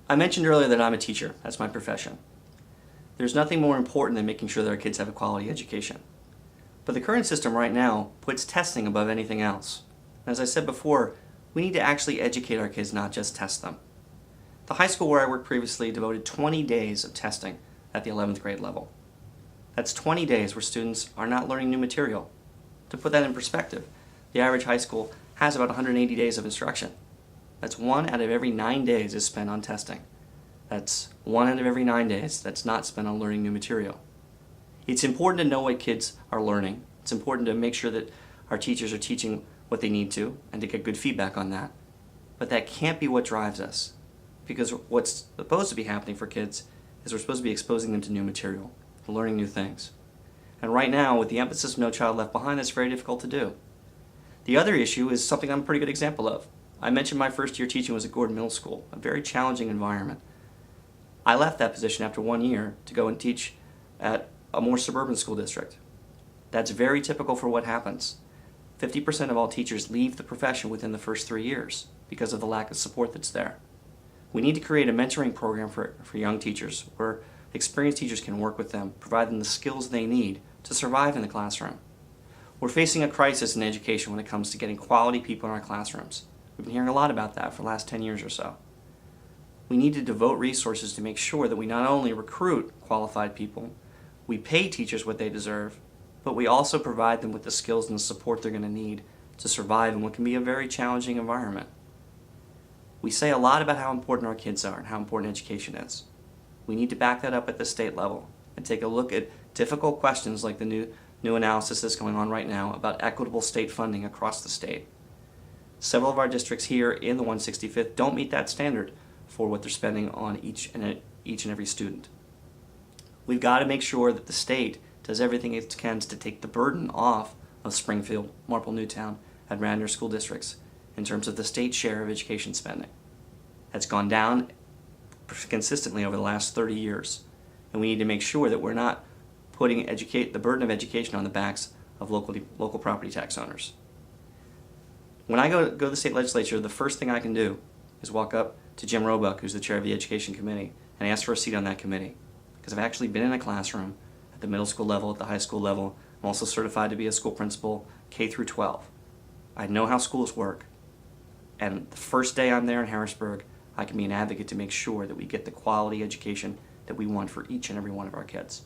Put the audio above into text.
I mentioned earlier that I'm a teacher. That's my profession. There's nothing more important than making sure that our kids have a quality education. But the current system right now puts testing above anything else. As I said before, we need to actually educate our kids, not just test them. The high school where I worked previously devoted 20 days of testing at the 11th grade level. That's 20 days where students are not learning new material. To put that in perspective, the average high school has about 180 days of instruction. That's 1 out of every 9 days is spent on testing. That's 1 out of every 9 days that's not spent on learning new material. It's important to know what kids are learning. It's important to make sure that our teachers are teaching what they need to and to get good feedback on that. But that can't be what drives us, because what's supposed to be happening for kids is we're supposed to be exposing them to new material, to learning new things. And right now, with the emphasis of No Child Left Behind, that's very difficult to do. The other issue is something I'm a pretty good example of. I mentioned my first year teaching was at Gordon Middle School, a very challenging environment. I left that position after 1 year to go and teach at a more suburban school district. That's very typical for what happens. 50% of all teachers leave the profession within the first 3 years because of the lack of support that's there. We need to create a mentoring program for young teachers where experienced teachers can work with them, provide them the skills they need to survive in the classroom. We're facing a crisis in education when it comes to getting quality people in our classrooms. We've been hearing a lot about that for the last 10 years or so. We need to devote resources to make sure that we not only recruit qualified people, we pay teachers what they deserve, but we also provide them with the skills and the support they're going to need to survive in what can be a very challenging environment. We say a lot about how important our kids are and how important education is. We need to back that up at the state level and take a look at difficult questions like the new analysis that's going on right now about equitable state funding across the state. Several of our districts here in the 165th don't meet that standard for what they're spending on each and every student. We've got to make sure that the state does everything it can to take the burden off of Springfield, Marple Newtown, and Radnor school districts in terms of the state share of education spending. That's gone down consistently over the last 30 years, and we need to make sure that we're not putting the burden of education on the backs of local property tax owners. When I go to the state legislature, the first thing I can do is walk up to Jim Roebuck, who's the chair of the Education Committee, and ask for a seat on that committee. Because I've actually been in a classroom at the middle school level, at the high school level. I'm also certified to be a school principal K through 12. I know how schools work. And the first day I'm there in Harrisburg, I can be an advocate to make sure that we get the quality education that we want for each and every one of our kids.